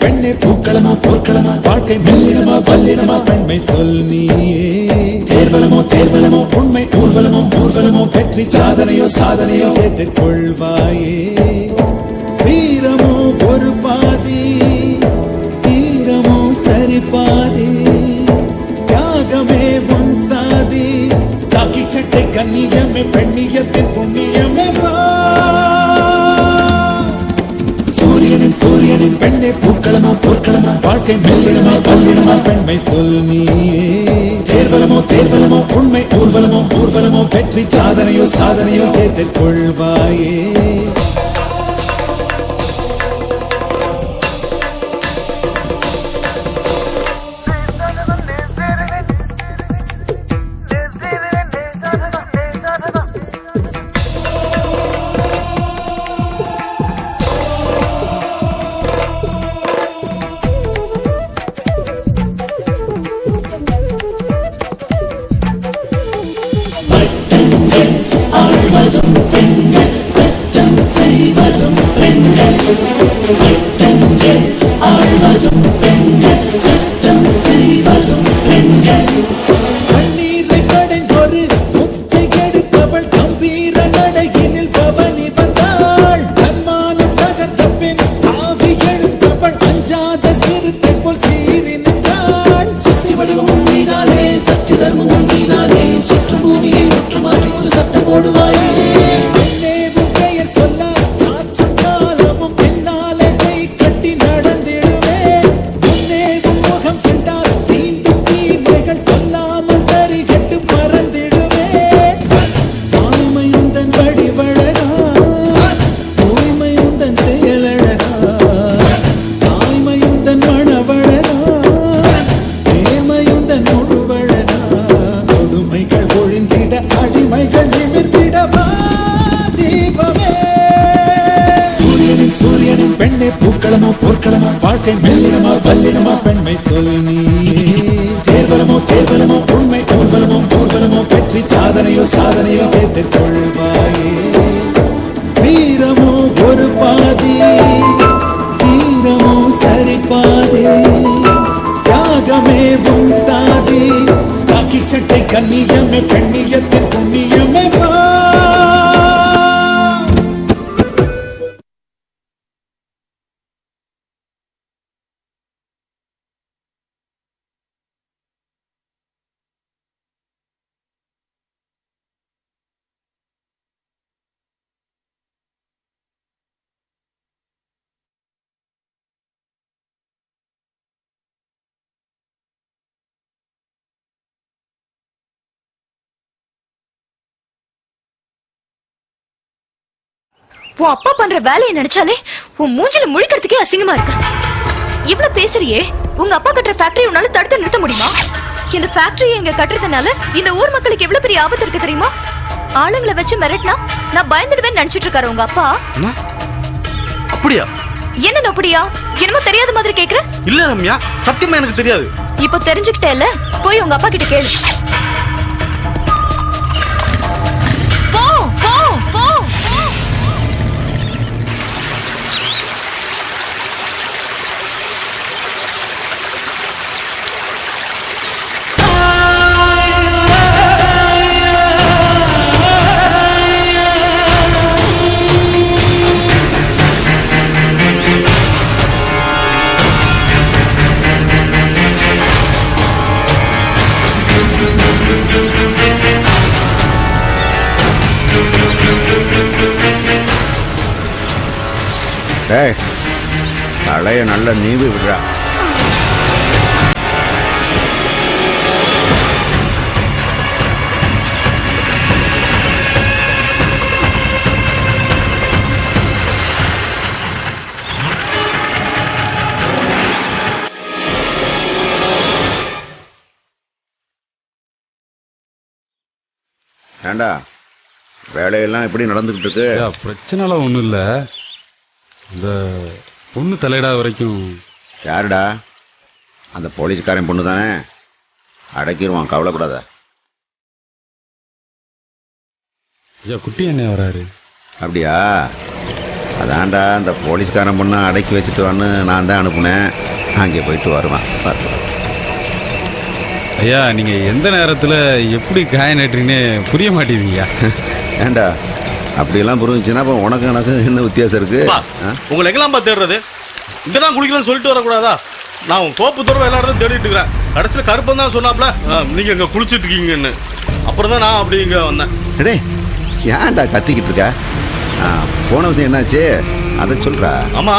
பெண்ணே பூக்களமா போர்க்களமா வாழ்க்கை மெல்லினமா வல்லினமா பெண்மை சொல் நீயே தேர்வலமோ தேர்வலமோ உண்மை ஊர்வலமோ ஊர்வலமோ வெற்றி சாதனையோ சாதனையோ எதிர்கொள்வாயே வீரமோ ஒரு பாதி வீரமோ சரி பாதி தியாகமே உன் சாதி காக்கி சட்டை கண்ணியமே பெண்ணியத்தின் புண்ணியமே வா சூரியனின் பெண்ணே பூக்களமா போர்க்களமா வாழ்க்கை மெல்லினமா வல்லினமா பெண்மை சொல் நீயே தேர்வலமோ தேர்வலமோ உண்மை ஊர்வலமோ ஊர்வலமோ வெற்றி சாதனையோ சாதனையோ எதிர்கொள்வாயே பெண்ணே பூக்களமா போர்க்களமா வாழ்க்கை மெல்லினமா வல்லினமா பெண்மை சொல் நீயே தேர்வலமோ தேர்வலமோ உண்மை ஊர்வலமோ ஊர்வலமோ வெற்றி சாதனையோ சாதனையோ எதிர்கொள்வாயே வீரமோ ஒரு பாதி வீரமோ சரி பாதி தியாகமே உன் சாதி காக்கி சட்டை கண்ணியமே பெண்ணியத்தின் புண்ணியமே வா உன் அப்பா பண்ற வேலையை நினைச்சாலே உன் மூஞ்சில முழிக்கிறதுக்கே அசிங்கமா இருக்கு. இவ்வளவு பேசுறியே, உங்க அப்பா கட்டுற ஃபேக்டரி உன்னால தடுத்து நிறுத்த முடியுமா? இந்த ஃபேக்டரியை இங்க கட்டுறதுனால இந்த ஊர் மக்களுக்கு எவ்வளவு பெரிய ஆபத்து இருக்கு தெரியுமா? ஆளுங்களை வச்சு மிரட்டினா நான் பயந்துடுவேன்னு நினைச்சிட்டு இருக்காரு உங்க அப்பா. அப்படியா? என்ன அப்படியா? என்னமோ தெரியாத மாதிரி கேக்குற? இல்ல ரம்யா, சத்தியமா எனக்கு தெரியாது. இப்போ தெரிஞ்சுக்கிட்டேல, போய் உங்க அப்பா கிட்ட கேளு. போ போ போ. தலைய நல்ல நீவி விடுறா. ஏண்டா வேலையெல்லாம் எப்படி நடந்துகிட்டு இருக்கு? பிரச்சனைலாம் ஒன்றும் இல்லை. இந்த பொண்ணு தலையிடா வரைக்கும். யாருடா? அந்த போலீஸ்காரன் பொண்ணு தானே? அடக்கிடுவான், கவலைப்படாத. ஐயா குட்டி அண்ணே வராரு. அப்படியா? அதான்டா அந்த போலீஸ்காரன் பொண்ணை அடக்கி வச்சுட்டு வான்னு நான் தான் அனுப்புனேன். அங்கே போயிட்டு வருவான். ஐயா நீங்க எந்த நேரத்துல எப்படி காய நட்டுறீங்கன்னு புரிய மாட்டேங்குதுயா. ஏண்டா அப்படியெல்லாம் புரிஞ்சுச்சுன்னா அப்போ உனக்கு எனக்கு என்ன வித்தியாசம் இருக்கு? உங்களை எங்கெல்லாம் தேடுறது? இங்கதான் குளிக்கலாம்னு சொல்லிட்டு வரக்கூடாதா? நான் தோப்பு தூரம் எல்லா இடத்தையும் தேடிட்டு இருக்கிறேன். கடைசியில் கருப்பன் தான் சொன்னாப்ல நீங்க இங்க குளிச்சுட்டு இருக்கீங்கன்னு. அப்புறம் தான் நான் அப்படி இங்க வந்தேன். டே ஏன்டா கத்திக்கிட்டு இருக்க? போன விஷயம் என்னாச்சு அதை சொல்றா. ஆமா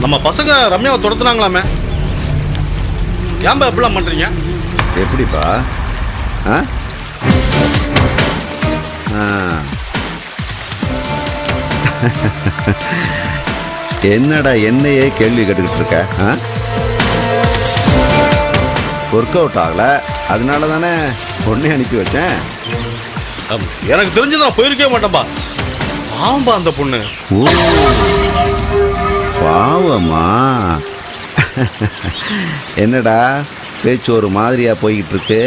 நம்ம பசங்க ரம்யாவை துரத்துனாங்களாமே, ஏன்பா எப்படிலாம் பண்றீங்க? எப்படிப்பா? என்னடா என்னையே கேள்வி கேட்டுக்கிட்டு இருக்க? ஒர்க் அவுட் ஆகல, அதனால தானே பொண்ணை அனுப்பி வச்சேன். எனக்கு தெரிஞ்சு நான் போயிருக்கவே மாட்டேன்பா. ஆம்பா அந்த பொண்ணு. ஓ பாவமா? என்னடா பேச்சு ஒரு மாதிரியா போய்கிட்டு இருக்கு?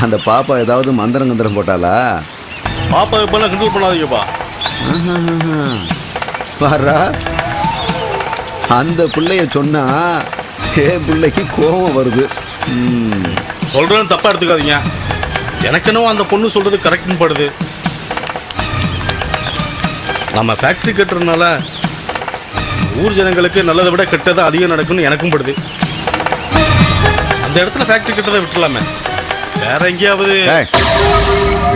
அந்த பாப்பா ஏதாவது மந்திரம் போட்டாளா? பாப்பா இப்பெல்லாம் கண்ட்ரோல் பண்ணாதீங்கப்பா. பாரா அந்த பிள்ளைய சொன்னா என் பிள்ளைக்கு கோபம் வருது. சொல்றேன்னு தப்பா எடுத்துக்காதீங்க. எனக்கு என்னவோ அந்த பொண்ணு சொல்றது கரெக்ட்னு படுது. நம்ம ஃபேக்டரி கட்டுறதுனால ஊர் ஜனங்களுக்கு நல்லதை விட கெட்டதை அதிகம் நடக்கும்னு எனக்கும் படுது. அந்த இடத்துல ஃபேக்டரி கட்டதை விட்டுலாமே, வேற எங்கேயாவது.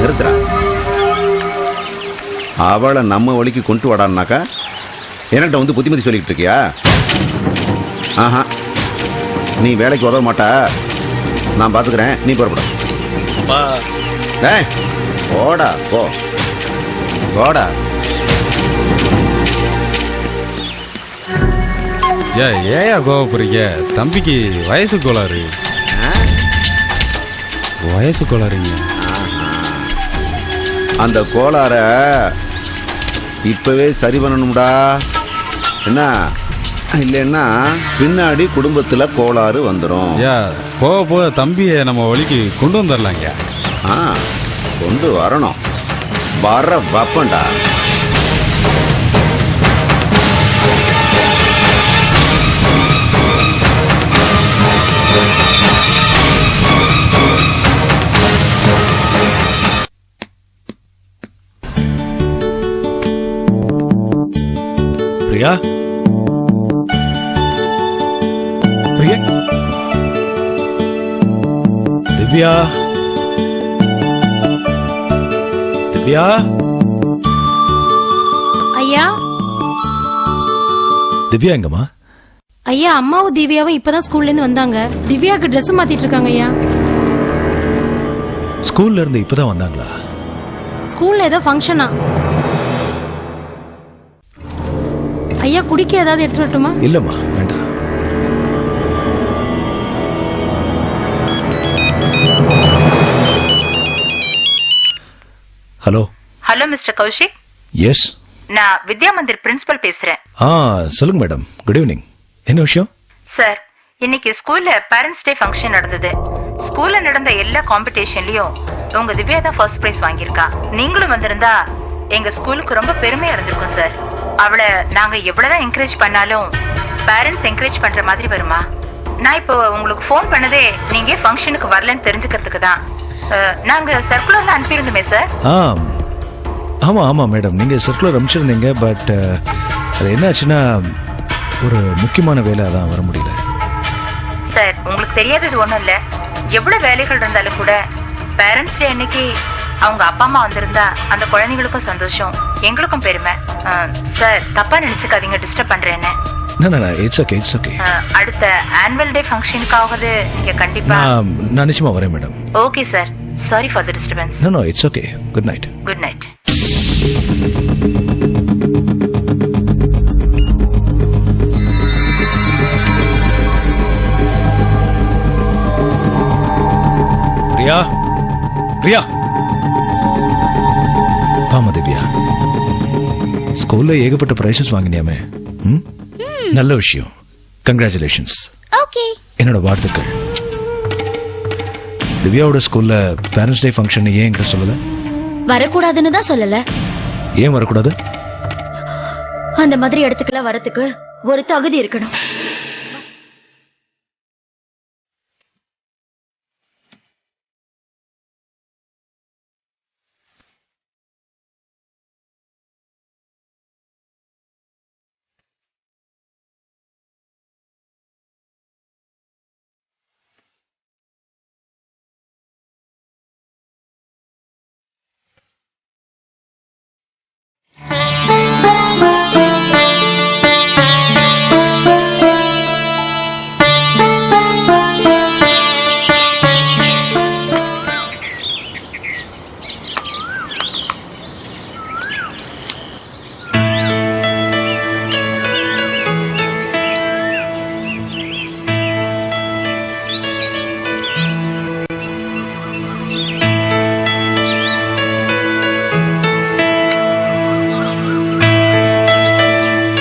நிறுத்துறா. அவளை நம்ம வழிக்கு கொண்டு வாடான்னாக்கா என்கிட்ட வந்து புத்திமதி சொல்லிக்கிட்டு இருக்கியா? ஆஹா நீ வேலைக்கு உதவ மாட்டா, நான் பார்த்துக்கிறேன், நீ புறப்பட. போடா போ போடா. ஏயா கோவப்படுறீங்க? தம்பிக்கு வயசு கோளாறு. வயசு கோளாறுங்க. அந்த கோளாற இப்பவே சரி பண்ணணும்டா. என்ன இல்லைன்னா பின்னாடி குடும்பத்துல கோளாறு வந்துடும். போக போக தம்பியை நம்ம வழிக்கு கொண்டு வந்துடலாங்க. கொண்டு வரணும். வர வப்பண்டா. பிரியா, பிரியா, திவ்யா, திவ்யா. ஐயா, திவ்யா எங்கம்மா? ஐயா அம்மாவும் திவ்யாவும் இப்பதான் ஸ்கூல்ல இருந்து வந்தாங்க. திவ்யாக்கு ட்ரெஸ் மாத்திட்டு இருக்காங்க ஐயா. ஸ்கூல்ல இருந்து இப்பதான் வந்தாங்களா? ஸ்கூல்ல ஏதோ ஃபங்க்ஷனா? ஐயா குடிக்க ஏதாவது எடுத்து வரட்டுமா? இல்லம்மா வேண்டாம். Hello. Hello mister Kaushik. Yes, நான் வித்யா மந்திர் பிரின்சிபல் பேசுறேன். சொல்லுங்க மேடம். Good evening. என்ன விஷயம்? சார், இன்னைக்கு ஸ்கூல்ல பேரண்ட்ஸ் டே ஃபங்க்ஷன் நடந்தது. ஸ்கூல்ல நடந்த எல்லா காம்படிஷன்லயும் உங்க திவ்யா தான் ஃபர்ஸ்ட் பிரைஸ் வாங்கியிருக்கா. நீங்களும் வந்திருந்தா எங்க ஸ்கூலுக்கு ரொம்ப பெருமையா இருந்திருக்கும் சார். அவளை நாங்க எவ்வளவுதான் என்கரேஜ் பண்ணாலும் பேரண்ட்ஸ் என்கரேஜ் பண்ற மாதிரி வருமா? நான் இப்போ உங்களுக்கு ஃபோன் பண்ணதே நீங்க ஃபங்க்ஷனுக்கு வரலன்னு தெரிஞ்சுக்கிறதுக்கு தான். நாங்க சர்க்குலர்ல அனுப்பியிருந்தோமே சார். ஆமா ஆமா மேடம், நீங்க சர்க்குலர் அனுப்பிச்சிருந்தீங்க. பட் அது என்ன ஆச்சுன்னா ஒரு முக்கியமான வேலை, அதான் வர முடியல. சார், உங்களுக்கு தெரியாதது ஒண்ணும் இல்ல. எவ்வளவு வேலைகள் இருந்தாலும் கூட பேரண்ட்ஸ் டே அன்னைக்கு அவங்க அப்பா அம்மா வந்திருந்தா அந்த குழந்தைகளுக்கும் சந்தோஷம், எங்களுக்கும் பெருமை. சார் தப்பா நினைச்சுக்காதீங்க, டிஸ்டர்ப் பண்றேன்னு. It's okay, it's okay. அடுத்த ஆனுவல் டே ஃபங்க்ஷனுக்காவது நீங்க கண்டிப்பா. நான் நிச்சயமா வரேன் madam. Okay sir, sorry for the disturbance. No it's okay. Good night. Good night. Priya, Priya. Bhama Divya, ஸ்கூல்ல ஏகப்பட்ட பிரைசஸ் வாங்கினியாமே. நல்ல விஷயம். கங்க்ராச்சுலேஷன்ஸ். ஓகே, என்னோட வாழ்த்துக்கள். திவ்யாவோட ஸ்கூல்ல பேரண்ட்ஸ் டே ஃபங்க்ஷன் ஏன் என்கிட்ட சொல்லல? வரக்கூடாதுன்னு தான் சொல்லல. ஏன் வரக்கூடாது? அந்த மாதிரி இடத்துக்குலாம் வரதுக்கு ஒரு தகுதி இருக்கணும்.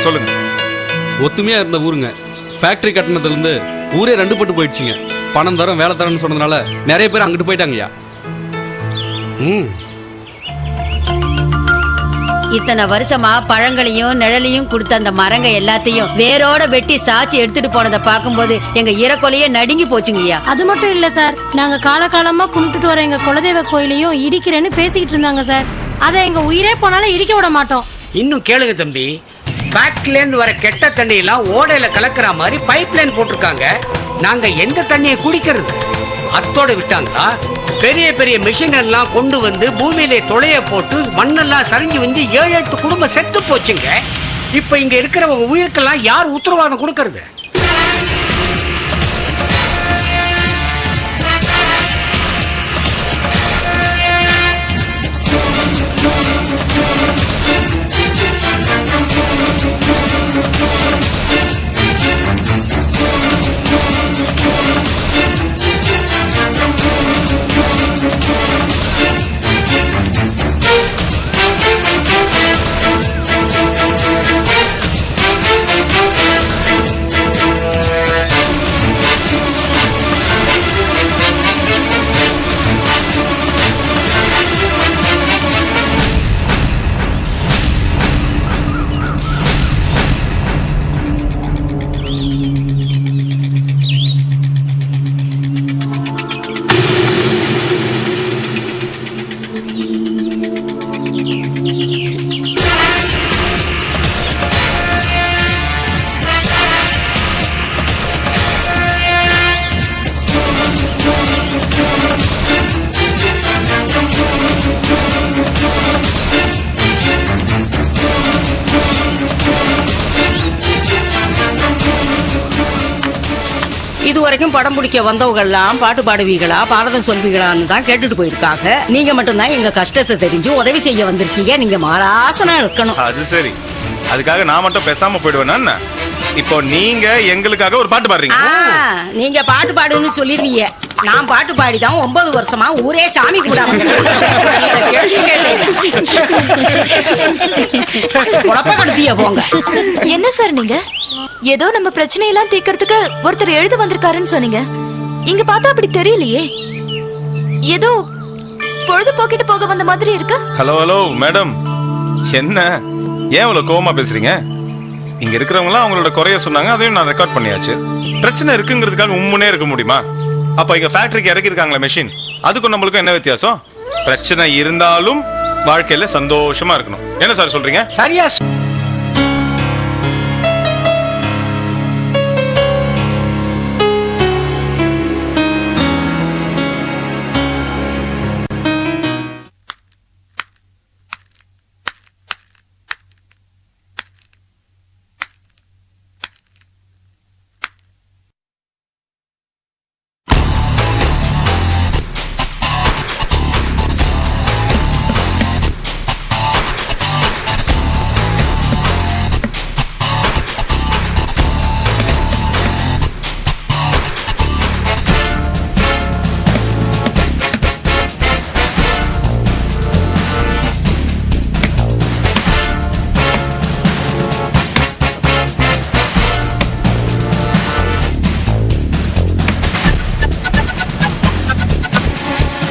சொல்லுங்க. ஒத்துமையா இருந்த ஊருங்க ஃபேக்டரி கட்டினதுல இருந்து ஊரே ரெண்டு பட்டு போயிடுச்சுங்க. பணம் தரம் வேலை தரம்னு சொன்னதுனால நிறைய பேர் அங்கிட்டு போயிட்டாங்கய்யா. இத்தனை வருஷமா பழங்களையும் நிழலையும் கொடுத்த அந்த மரங்க எல்லாத்தையும் வேரோட வெட்டி சாச்சி எடுத்துட்டு போனதை பார்க்கும்போது எங்க ஈரக்கொலையே நடுங்கி போச்சுங்கய்யா. அது மட்டும் இல்ல சார், நாங்க காலகாலமா கும்பிட்டுட்டு வர எங்க குலதெய்வ கோயிலையும் இடிக்கிறேன்னு பேசிக்கிட்டு இருந்தாங்க சார். அதை எங்க உயிரே போனாலும் இடிக்க விட மாட்டோம். இன்னும் கேளுங்க தம்பி, ஃபேக்டரில இருந்து வர கெட்ட தண்ணி எல்லாம் ஓடையில கலக்குற மாதிரி பைப் லைன் போட்டிருக்காங்க. நாங்க எந்த தண்ணியை குடிக்கிறது? அத்தோட விட்டாங்களா? பெரிய பெரிய மிஷின் எல்லாம் கொண்டு வந்து பூமியிலே தொலைய போட்டு மண்ணெல்லாம் சரிஞ்சு வந்து 7-8 குடும்பம் செத்து போச்சுங்க. இப்ப இங்க இருக்கிறவங்க உயிருக்கெல்லாம் யார் உத்தரவாதம் கொடுக்கறது? இதுவரைக்கும் படம் பிடிக்க வந்தவங்க எல்லாம் பாட்டு பாடுவீங்களா, பாரதம் சொல்வீங்களான்னு தான் கேட்டுட்டு போயிருக்காங்க. நீங்க மட்டும்தான் எங்க கஷ்டத்தை தெரிஞ்சு உதவி செய்ய வந்திருக்கீங்க. நீங்க மாராசனா இருக்கணும். அது சரி, அதுக்காக நான் மட்டும் பேசாம போயிடுவேனா? இப்போ நீங்க எங்களுக்காக ஒரு பாட்டு பாடுறீங்க. நீங்க பாட்டு பாடுன்னு சொல்லிருவீங்க. நான் பாட்டு பாடிதான் 9 வருஷமா ஊரே சாமி கும்பிடாம குழப்ப கடுத்திய போங்க. என்ன சார் நீங்க ஏதோ நம்ம பிரச்சனையெல்லாம் தீர்க்கறதுக்கு ஒருத்தர் எழுத வந்திருக்காருன்னு சொன்னீங்க. இங்க பார்த்தா அப்படி தெரியலையே. ஏதோ பொழுது போக்கிட்டு போக வந்த மாதிரி இருக்கு. ஹலோ ஹலோ மேடம், என்ன ஏன் இவ்வளவு கோவமா பேசுறீங்க? இங்க இருக்கிறவங்க எல்லாம் அவங்களோட குறைய சொன்னாங்க, அதையும் நான் ரெக்கார்ட் பண்ணியாச்சு. பிரச்சனை இருக்குங்கிறதுக்காக உம்முனே இருக்க முடியுமா? அப்ப இங்க ஃபேக்டரிக்கு இறக்கி இருக்காங்களா மெஷின், அதுக்கும் நம்மளுக்கும் என்ன வித்தியாசம்? பிரச்சனை இருந்தாலும் வாழ்க்கையில சந்தோஷமா இருக்கணும். என்ன சார் சொல்றீங்க? சரியா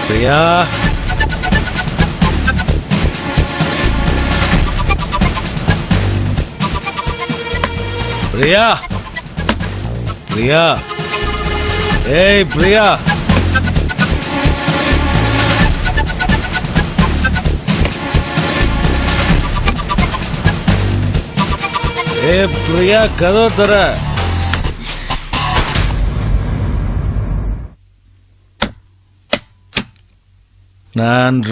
பிரியா, பிரியா பிரியா ஏய் பிரியா ஏய் பிரியா கதவை தர நான்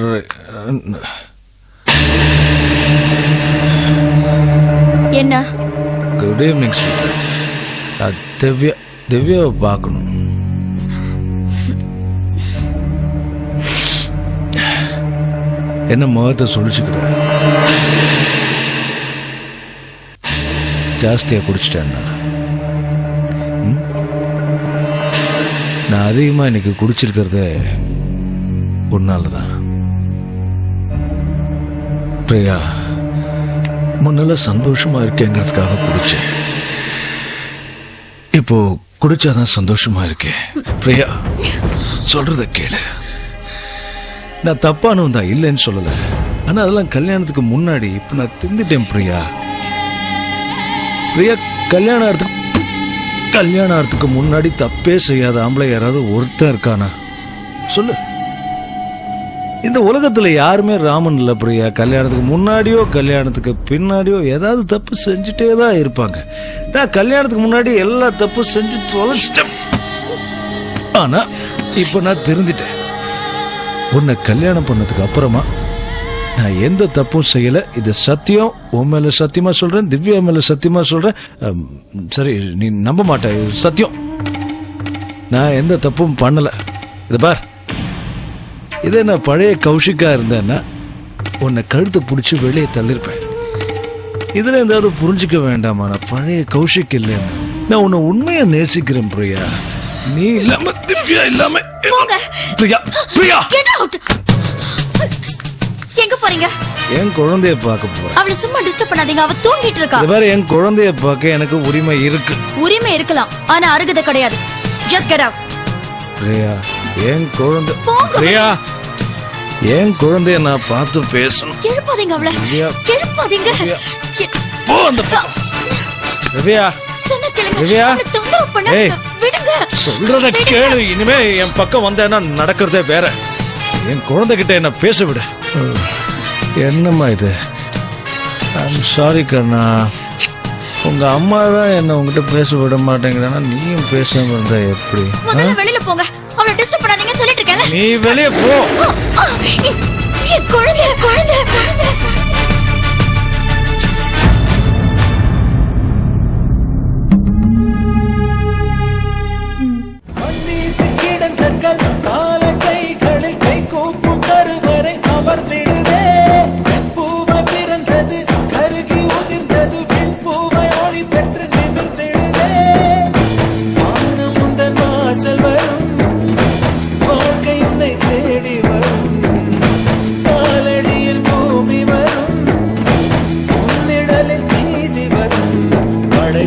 என்ன குட் ஈவினிங் திவ்யா திவ்யாவை பார்க்கணும். என்ன முகத்தை சொல்லிச்சுக்கிற? ஜாஸ்தியா குடிச்சிட்டேன்னா நான் அதிகமா இன்னைக்கு குடிச்சிருக்கிறத உன்னாலதான். பிரியா முன்னால சந்தோஷமா இருக்கேங்கிறதுக்காக குடிச்சேன், இப்போ குடிச்சாதான் சந்தோஷமா இருக்கேன். பிரியா சொல்றத கேளு. நான் தப்பானவன் தான், இல்லைன்னு சொல்லல. ஆனா அதெல்லாம் கல்யாணத்துக்கு முன்னாடி. இப்ப நான் திந்துட்டேன் பிரியா. பிரியா கல்யாணம் ஆகிறதுக்கு முன்னாடி தப்பே செய்யாத ஆம்பளை யாராவது ஒருத்தன் இருக்கானா சொல்லு. இந்த உலகத்துல யாருமே ராமன் இல்ல பிரியா. கல்யாணத்துக்கு முன்னாடியோ கல்யாணத்துக்கு பின்னாடியோ ஏதாவது தப்பு செஞ்சுட்டே தான் இருப்பாங்க. நான் கல்யாணத்துக்கு முன்னாடி எல்லா தப்பு செஞ்சு தொலைச்சிட்டேன். ஆனா இப்ப நான் திருந்திட்டேன். உன்னை கல்யாணம் பண்ணதுக்கு அப்புறமா நான் எந்த தப்பும் செய்யல. இது சத்தியம். உன் மேல சத்தியமா சொல்றேன், திவ்யா மேல சத்தியமா சொல்றேன். சரி நீ நம்ப மாட்ட, சத்தியம். நான் எந்த தப்பும் பண்ணல. இது பார், இதே நான் பழைய கௌஷிக்கா இருந்தேன்னா உன்னை கழுத்தை பிடிச்சி வெளியே தள்ளிருப்பேன். இதுல ஏதாவது புரிஞ்சுக்க வேண்டாமா? நான் பழைய கௌஷிக் இல்லைன்னு. நான் உன்னை உண்மையா நேசிக்கிறேன் பிரியா. நீ இல்லாம திவ்யா இல்லாம. பிரியா பிரியா எங்க போறீங்க? என் குழந்தைய பார்க்க போறேன். அவளை சும்மா டிஸ்டர்ப் பண்ணாதீங்க, அவ தூங்கிட்டு இருக்கா. இது பாரு, என் குழந்தைய பார்க்க எனக்கு உரிமை இருக்கு. உரிமை இருக்கலாம், ஆனா அருகதை கிடையாது. Just get out. பிரியா என் குழந்தை. பிரியா என் குழந்தைய நான் பார்த்து பேசணும். எழுப்பாதீங்க அவளை, எழுப்பாதீங்க. போ அந்த பக்கம். திவ்யா சொன்ன கேளுங்க. திவ்யா தொந்தரவு பண்ணாதீங்க, விடுங்க. சொல்றத கேளு. இனிமே என் பக்கம் வந்தேன்னா நடக்கிறதே வேற. என் குழந்தைகிட்ட என்ன பேச விட. என்னம்மா இது? ஐம் சாரி கண்ணா. உங்க அம்மா தான் என்ன உங்ககிட்ட பேச விட மாட்டேங்கிறானா, நீயும் பேசாம இருந்தா எப்படி? வெளியில போங்க, அவளை டிஸ்டர்ப் பண்ணாதீங்கன்னு சொல்லிட்டு இருக்கேன்ல. நீ வெளியே போ. என் குழந்தை குழந்தை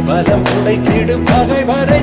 பலம் உடைத்திடும் பகை வரை